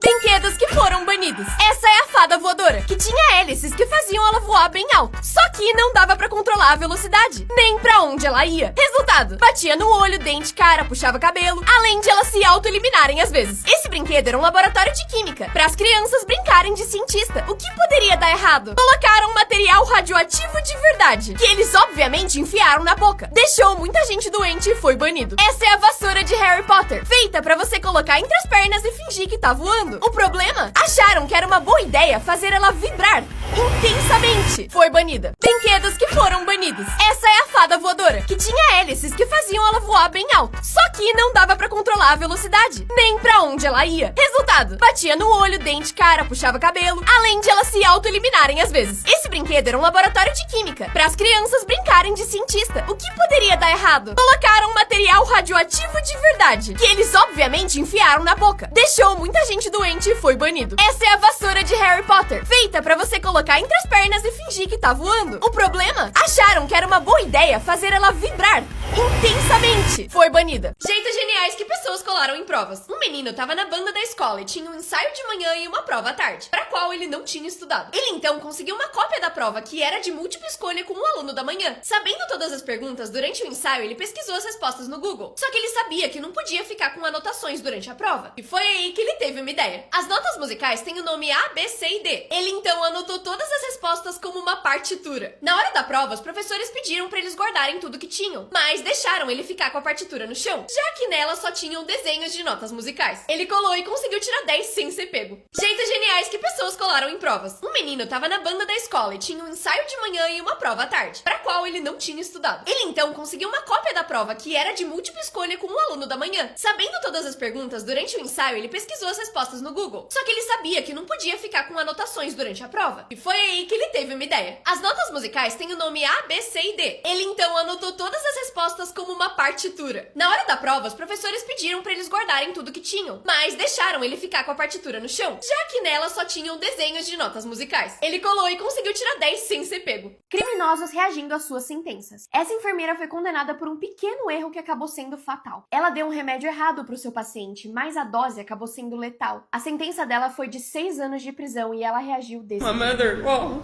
Brinquedos que foram banidos. Essa é a fada voadora, que tinha hélices que faziam ela voar bem alto. Só que não dava pra controlar a velocidade, nem pra onde ela ia. Resultado, batia no olho, dente, cara, puxava cabelo, além de elas se auto-eliminarem às vezes. Esse brinquedo era um laboratório de química, para as crianças brincarem de cientista. O que poderia dar errado? Colocaram material radioativo de verdade, que eles obviamente enfiaram na boca. Deixou muita gente doente e foi banido. Essa é a vassoura de Harry Potter, feita pra você colocar entre as pernas e fingir que tá voando. O problema? Acharam que era uma boa ideia fazer ela vibrar intensamente. Foi banida. Brinquedos que foram banidos. Essa é a fada voadora, que tinha hélices que faziam ela voar bem alto. Só que não dava pra controlar a velocidade, nem pra onde ela ia. Resultado, batia no olho, dente, cara, puxava cabelo, além de elas se auto-eliminarem às vezes. Esse brinquedo era um laboratório de química, para as crianças brincarem de cientista. O que poderia dar errado? Colocaram material radioativo de verdade, que eles obviamente enfiaram na boca. Deixou muita gente doente e foi banido. Essa é a vassoura de Harry Potter, feita pra você colocar entre as pernas e fingir que tá voando. O problema? Acharam que era uma boa ideia fazer ela vibrar intensamente. Foi banida. Jeitos geniais que pessoas colaram em provas. Um menino tava na banda da escola e tinha um ensaio de manhã e uma prova à tarde, pra qual ele não tinha estudado. Ele então conseguiu uma cópia da prova que era de múltipla escolha com um aluno da manhã. Sabendo todas as perguntas durante o ensaio, ele pesquisou as respostas no Google. Só que ele sabia que não podia ficar com anotações durante a prova. E foi aí que ele teve uma ideia. As notas musicais têm o nome A, B, C e D. Ele então anotou todas as respostas como uma partitura. Na hora da prova, os professores pediram pra eles guardarem tudo que tinham, mas deixaram ele ficar com a partitura no chão, já que nela só tinham desenhos de notas musicais. Ele colou e conseguiu tirar 10 sem ser pego. Jeitos geniais que pessoas colaram em provas. Um menino tava na banda da escola e tinha um ensaio de manhã e uma prova à tarde, pra qual ele não tinha estudado. Ele então conseguiu uma cópia da prova que era de múltipla escolha com um aluno da manhã. Sabendo todas as perguntas durante o ensaio, ele pesquisou as respostas no Google. Só que ele sabia que não podia ficar com anotações durante a prova. E foi aí que ele teve uma ideia. As notas musicais têm o nome A, B, C e D. Ele então anotou todas as respostas como uma partitura. Na hora da prova, os professores pediram pra eles guardarem tudo que tinham, mas deixaram ele ficar com a partitura no chão, já que nela só tinham desenhos de notas musicais. Ele colou e conseguiu tirar 10 sem ser pego. Criminosos reagindo às suas sentenças. Essa enfermeira foi condenada por um pequeno erro que acabou sendo fatal. Ela deu um remédio errado pro seu paciente, mas a dose acabou sendo letal. A sentença dela foi de 6 anos de prisão e ela reagiu desse My mother, well,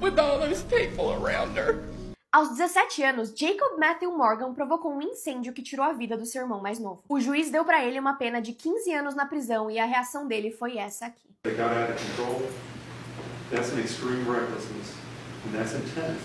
with all those people around her. Aos 17 anos, Jacob Matthew Morgan provocou um incêndio que tirou a vida do seu irmão mais novo. O juiz deu pra ele uma pena de 15 anos na prisão e a reação dele foi essa aqui. They got out of control. That's an extreme recklessness. And that's intent.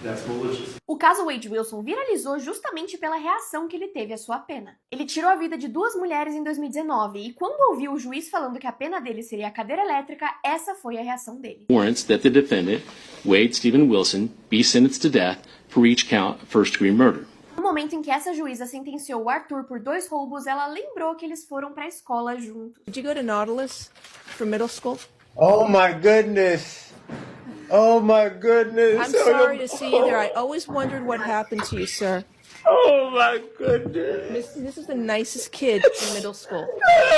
That's malicious. O caso Wade Wilson viralizou justamente pela reação que ele teve à sua pena. Ele tirou a vida de 2 mulheres em 2019 e quando ouviu o juiz falando que a pena dele seria a cadeira elétrica, essa foi a reação dele. Warrants that the defendant, Wade Stephen Wilson, be sentenced to death for each count of first-degree murder. No momento em que essa juíza sentenciou o Arthur por 2 roubos, ela lembrou que eles foram pra escola juntos. Did you go to Nautilus for middle school? Oh my goodness. Oh my goodness. I'm sorry to see you there. I always wondered what happened to you, sir. Oh my goodness. This is the nicest kid in middle school.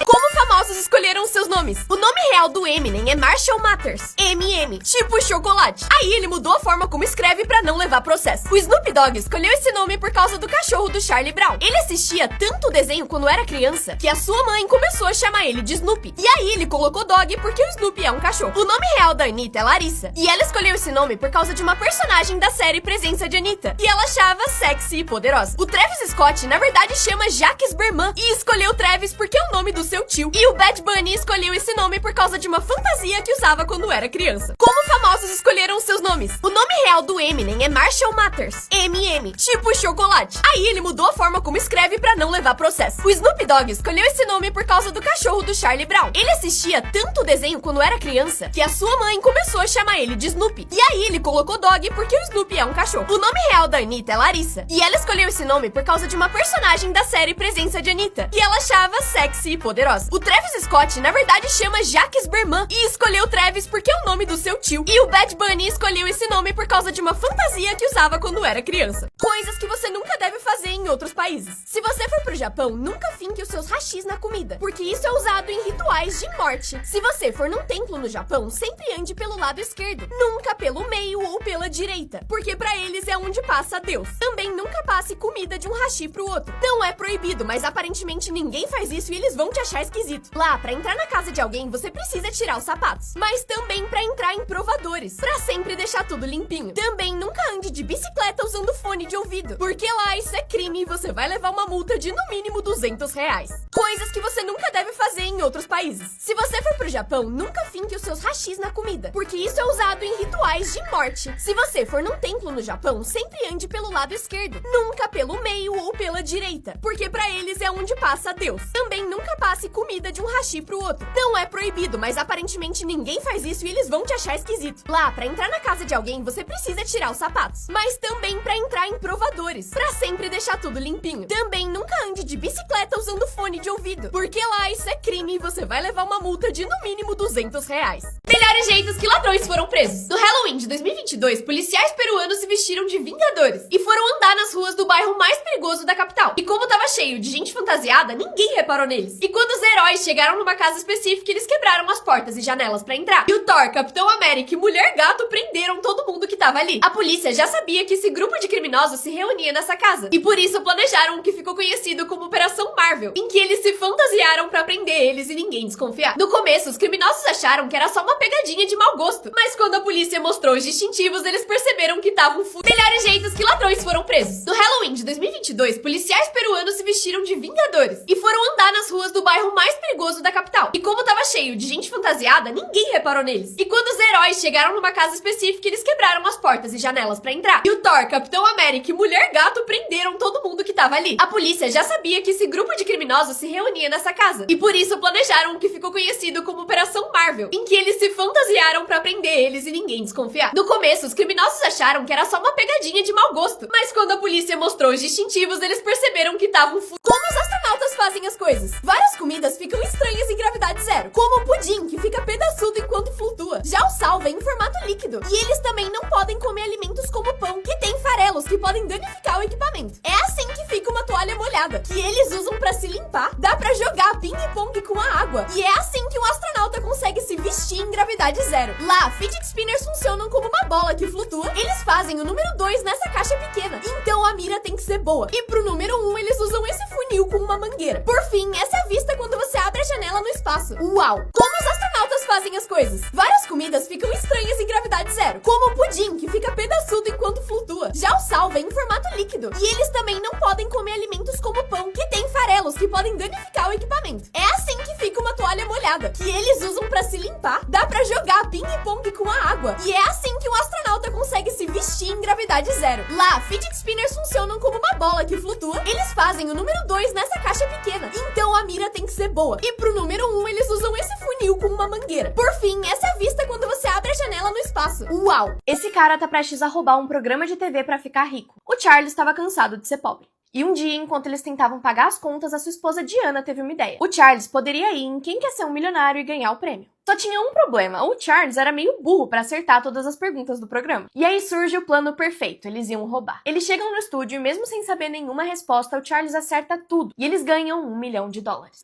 Como famosos escolheram seus nomes? O nome real do Eminem é Marshall Mathers, MM, tipo chocolate. Aí ele mudou a forma como escreve pra não levar processo. O Snoop Dogg escolheu esse nome por causa do cachorro do Charlie Brown. Ele assistia tanto o desenho quando era criança que a sua mãe começou a chamar ele de Snoopy. E aí ele colocou Dogg porque o Snoopy é um cachorro. O nome real da Anitta é Larissa. E ela escolheu esse nome por causa de uma personagem da série Presença de Anitta, que ela achava sexy e poderosa. O Travis Scott, na verdade, chama Jacques Berman e escolheu Travis porque é o nome do seu tio. E o Bad Bunny escolheu esse nome por causa de uma fantasia que usava quando era criança. Como famosos escolheram seus nomes? O nome real do Eminem é Marshall Mathers, MM, tipo chocolate. Aí ele mudou a forma como escreve pra não levar processo. O Snoop Dogg escolheu esse nome por causa do cachorro do Charlie Brown. Ele assistia tanto o desenho quando era criança que a sua mãe começou a chamar ele de Snoopy. E aí ele colocou Dogg porque o Snoopy é um cachorro. O nome real da Anitta é Larissa. E ela escolheu esse nome por causa de uma personagem da série Presença de Anitta, que ela achava sexy e poderosa. O Travis Scott, na verdade, chama Jacques Berman e escolheu Travis porque é o nome do seu tio. E o Bad Bunny escolheu esse nome por causa de uma fantasia que usava quando era criança. Coisas que você nunca deve fazer em outros países. Se você for pro Japão, nunca finque os seus hashis na comida, porque isso é usado em rituais de morte. Se você for num templo no Japão, sempre ande pelo lado esquerdo, nunca pelo meio ou pela direita, porque pra eles é onde passa Deus. Também nunca passe comida de um hashi pro outro. Não é proibido, mas aparentemente ninguém faz isso e eles vão te achar esquisito. Lá, pra entrar na casa de alguém, você precisa tirar os sapatos. Mas também pra entrar em provadores, pra sempre deixar tudo limpinho. Também nunca ande de bicicleta usando fone de ouvido, porque lá isso é crime e você vai levar uma multa de no mínimo R$200. Coisas que você nunca deve fazer em outros países. Se você for pro Japão, nunca finque os seus hashis na comida, porque isso é usado em rituais de morte. Se você for num templo no Japão, sempre ande pelo lado esquerdo, nunca pelo meio ou pela direita, porque pra eles é onde passa Deus. Também nunca passe comida de um hashi pro outro. Não é proibido, mas aparentemente ninguém faz isso e eles vão te achar esquisito. Lá, pra entrar na casa de alguém, você precisa tirar os sapatos, mas também pra entrar em provadores, pra sempre deixar tudo limpinho. Também nunca ande de bicicleta usando fone de ouvido, porque lá isso é crime e você vai levar uma multa de no mínimo R$200. Melhores jeitos que ladrões foram presos. No Halloween de 2022, policiais peruanos se vestiram de vingadores e foram andar nas ruas do bairro mais perigoso da capital. E como tava cheio de gente fantasiada, ninguém reparou neles. E quando os heróis chegaram numa casa específica, eles quebraram as portas e janelas pra entrar. E o Thor, Capitão América e Mulher Gato prenderam todo mundo que tava ali. A polícia já sabia que esse grupo de criminosos se reunia nessa casa, e por isso planejaram o que ficou conhecido como Operação Marvel, em que eles se fantasiaram pra prender eles e ninguém desconfiar. No começo, os criminosos acharam que era só uma pegadinha de mau gosto, mas quando a polícia mostrou os distintivos, eles perceberam que estavam Melhores jeitos que ladrões foram presos. No Halloween de 2022, policiais peruanos se vestiram de vingadores e foram andar nas ruas do bairro mais perigoso da capital. E como tava cheio de gente fantasiada, ninguém reparou neles. E quando os heróis chegaram numa casa específica, eles quebraram as portas e janelas pra entrar. E o Thor, Capitão América e Mulher Gato prenderam todo mundo que tava ali. A polícia já sabia que esse grupo de criminosos se reunia nessa casa, e por isso planejaram o que ficou conhecido como Operação Marvel, em que eles se fantasiaram pra prender eles e ninguém desconfiar. No começo, os criminosos acharam que era só uma pegadinha de mau gosto, mas quando a polícia mostrou os distintivos, eles perceberam que estavam Como os astronautas fazem as coisas? Várias comidas ficam estranhas em gravidade zero, como o pudim, que fica pedaçudo enquanto flutua. Já o sal vem em formato líquido, e eles também não podem comer alimentos como pão, que tem farelos que podem danificar o equipamento. É assim que fica uma toalha molhada, que eles usam pra se limpar. Dá pra jogar ping-pong com a água, e é assim que um astronauta consegue se vestir em gravidade zero. Lá, fidget spinners funcionam como uma bola que flutua. Eles fazem o número 2 nessa caixa pequena, então a mira tem que ser boa. E pro número 1, eles usam esse funil com uma mangueira. Por fim, essa é a vista quando você abre a janela no espaço. Uau! Como os astronautas fazem as coisas? Várias comidas ficam estranhas em gravidade zero, como o pudim, que fica pedaçudo enquanto flutua. Já o sal vem em formato líquido, e eles também não podem comer alimentos como pão, que tem farelos que podem danificar o equipamento. É assim que fica uma toalha molhada, que eles usam pra se limpar. Dá pra jogar ping-pong com a água, e é assim que um astronauta consegue se vestir em gravidade zero. Lá, fidget spinners funcionam como uma bola que flutua. Eles fazem o número 2 nessa caixa pequena, então a mira tem que ser boa. E pro número 1, eles usam esse funil com uma mangueira. Por fim, essa é a vista quando você abre a janela no espaço. Uau! Esse cara tá prestes a roubar um programa de TV pra ficar rico. O Charles estava cansado de ser pobre. E um dia, enquanto eles tentavam pagar as contas, a sua esposa Diana teve uma ideia. O Charles poderia ir em Quem Quer Ser um Milionário e ganhar o prêmio. Só tinha um problema, o Charles era meio burro pra acertar todas as perguntas do programa. E aí surge o plano perfeito, eles iam roubar. Eles chegam no estúdio e mesmo sem saber nenhuma resposta, o Charles acerta tudo. E eles ganham $1 milhão.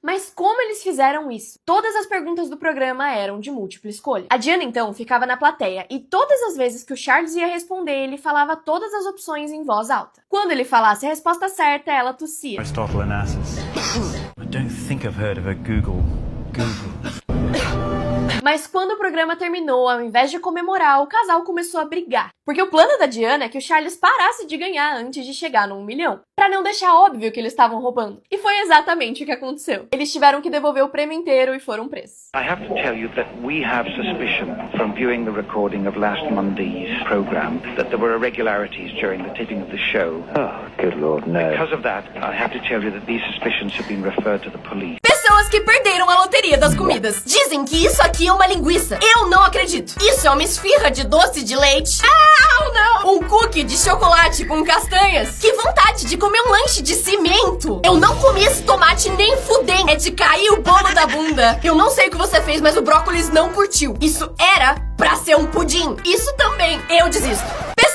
Mas como eles fizeram isso? Todas as perguntas do programa eram de múltipla escolha. A Diana então ficava na plateia e todas as vezes que o Charles ia responder, ele falava todas as opções em voz alta. Quando ele falasse a resposta certa, ela tossia. Aristotle Onassis. I don't think I've heard of a Google. Mas quando o programa terminou, ao invés de comemorar, o casal começou a brigar. Porque o plano da Diana é que o Charles parasse de ganhar antes de chegar no $1 milhão, pra não deixar óbvio que eles estavam roubando. E foi exatamente o que aconteceu. Eles tiveram que devolver o prêmio inteiro e foram presos. I have to tell you that we have suspicion from viewing the recording of last Monday's program that there were irregularities during the taping of the show. Oh, good Lord, no. Because of that, I have to tell you that these suspicions have been referred to the police. Pessoas que perderam a loteria das comidas. Dizem que isso aqui é uma linguiça. Eu não acredito. Isso é uma esfirra de doce de leite. Ah, não! Um cookie de chocolate com castanhas. Que vontade de comer um lanche de cimento. Eu não comi esse tomate nem fudem. É de cair o bolo da bunda. Eu não sei o que você fez, mas o brócolis não curtiu. Isso era pra ser um pudim. Isso também. Eu desisto.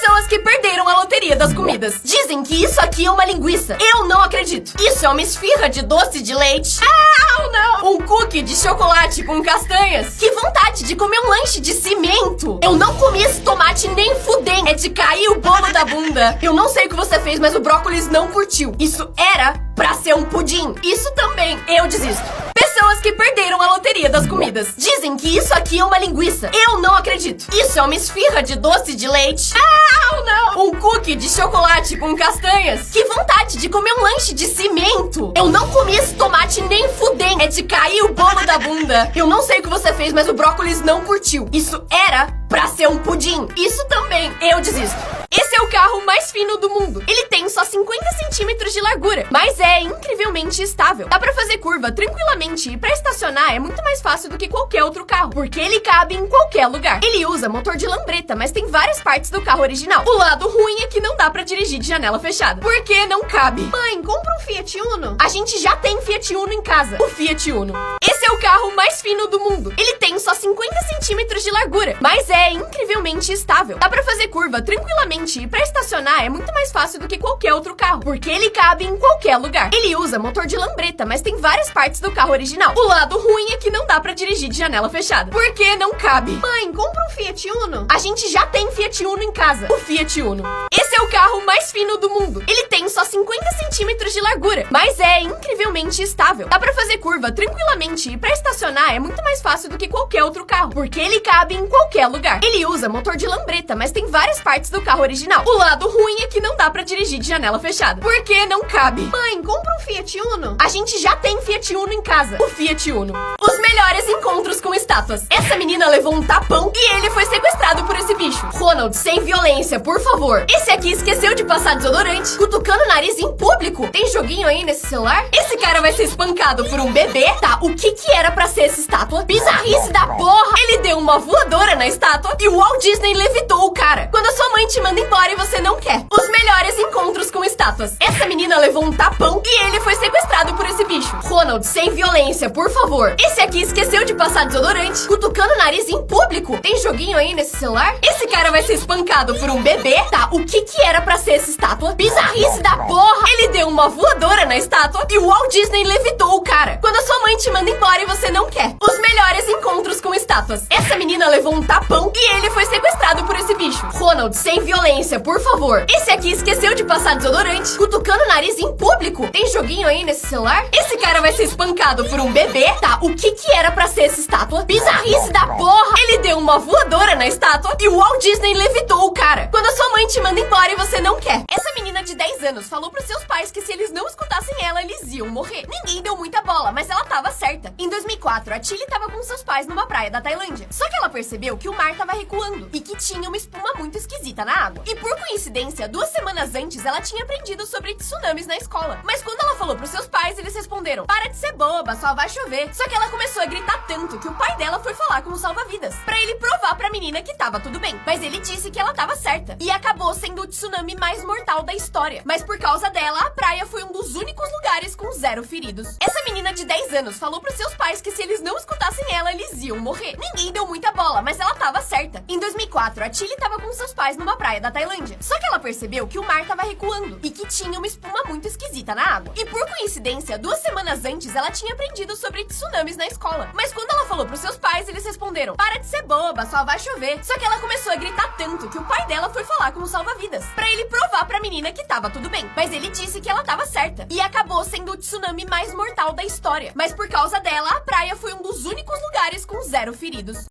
Pessoas que perderam a loteria das comidas. Dizem que isso aqui é uma linguiça. Eu não acredito. Isso é uma esfirra de doce de leite. Ah, não! Um cookie de chocolate com castanhas. Que vontade de comer um lanche de cimento. Eu não comi esse tomate nem fudem. É de cair o bolo da bunda. Eu não sei o que você fez, mas o brócolis não curtiu. Isso era pra ser um pudim. Isso também, eu desisto. Pessoas que perderam a loteria das comidas. Dizem que isso aqui é uma linguiça. Eu não acredito. Isso é uma esfirra de doce de leite. Ah, não! Um cookie de chocolate com castanhas. Que vontade de comer um lanche de cimento. Eu não comi esse tomate nem fudem. É de cair o bolo da bunda. Eu não sei o que você fez, mas o brócolis não curtiu. Isso era pra ser um pudim. Isso também, eu desisto. Esse é o carro mais fino do mundo. Ele tem só 50 centímetros de largura, mas é incrivelmente estável. Dá pra fazer curva tranquilamente e pra estacionar é muito mais fácil do que qualquer outro carro, porque ele cabe em qualquer lugar. Ele usa motor de lambreta, mas tem várias partes do carro original. O lado ruim é que não dá pra dirigir de janela fechada, porque não cabe. Mãe, compra um Fiat Uno. A gente já tem Fiat Uno em casa, o Fiat Uno. Esse é o carro mais fino do mundo. Ele tem só 50 centímetros de largura, mas é incrivelmente estável. Dá pra fazer curva tranquilamente e pra estacionar é muito mais fácil do que qualquer outro carro, porque ele cabe em qualquer lugar. Ele usa motor de lambreta, mas tem várias partes do carro original. O lado ruim é que não dá pra dirigir de janela fechada, porque não cabe. Mãe, compra um Fiat Uno. A gente já tem Fiat Uno em casa, o Fiat Uno. Esse é o carro mais fino do mundo. Ele tem só 50 centímetros de largura, mas é incrivelmente estável. Dá pra fazer curva tranquilamente e pra estacionar é muito mais fácil do que qualquer outro carro, porque ele cabe em qualquer lugar. Ele usa motor de lambreta, mas tem várias partes do carro original. O lado ruim é que não dá pra dirigir de janela fechada, porque não cabe. Mãe, compra um Fiat Uno. A gente já tem Fiat Uno em casa, o Fiat Uno. Os melhores encontros com estátuas. Essa menina levou um tapão e ele foi sequestrado por esse bicho. Ronald, sem violência, por favor. Esse aqui esqueceu de passar desodorante, cutucando o nariz em público. Tem joguinho aí nesse celular? Esse cara vai ser espancado por um bebê. Tá, o que era pra ser essa estátua? Bizarrice da porra! Ele deu uma voadora na estátua e o Walt Disney levitou o cara. Quando a sua mãe te manda embora e você não quer. Os melhores encontros com estátuas. Essa menina levou um tapão e ele foi sequestrado por esse bicho. Ronald, sem violência, por favor. Esse aqui esqueceu de passar desodorante, cutucando o nariz em público. Tem joguinho aí nesse celular? Esse cara vai ser espancado por um bebê. Tá, o que era pra ser essa estátua? Bizarrice da porra! Ele deu uma voadora na estátua e o Walt Disney levitou o cara. Quando a sua mãe te manda embora e você não quer. Os melhores encontros com estátuas. Essa menina levou um tapão e ele foi sequestrado por esse bicho. Ronald, sem violência, por favor. Esse aqui esqueceu de passar desodorante, cutucando o nariz em público. Tem joguinho aí nesse celular? Esse cara vai ser espancado por um bebê. Tá, o que era pra ser essa estátua? Bizarrice da porra! Ele deu uma voadora na estátua e o Walt Disney levitou o cara. Quando a sua mãe te manda embora e você não quer. Essa menina de 10 anos falou pros seus pais que se eles não escutassem ela, eles iam morrer. Ninguém deu muita bola, mas ela tava certa. Em 2004, a Tilly tava com seus pais numa praia da Tailândia. Só que ela percebeu que o mar tava recuando e que tinha uma espuma muito esquisita na água. E por coincidência, 2 semanas antes, ela tinha aprendido sobre tsunamis na escola. Mas quando ela falou pros seus pais, eles responderam: para de ser boba, só vai chover. Só que ela começou a gritar tanto que o pai dela foi falar com o salva-vidas pra ele provar pra menina que tava tudo bem. Mas ele disse que ela tava certa. E acabou sendo o tsunami mais mortal da história. Mas por causa dela, a praia foi um dos únicos lugares com 0 feridos. Essa menina de 10 anos falou pros seus pais que se eles não escutassem ela, eles iam morrer. Ninguém deu muita bola, mas ela tava certa. Em 2004, a Tilly tava com seus pais numa praia da Tailândia. Só que ela percebeu que o mar tava recuando e que tinha uma espuma muito esquisita na água. E por coincidência, 2 semanas antes, ela tinha aprendido sobre tsunamis na escola. Mas quando ela falou pros seus pais, eles responderam: para de ser boba, só vai chover. Só que ela começou a gritar tanto que o pai dela foi falar com o salva-vidas pra ele provar pra menina que tava tudo bem. Mas ele disse que ela tava certa. E acabou sendo o tsunami mais mortal da história. Mas por causa dela, a praia foi um dos únicos lugares com 0 feridos.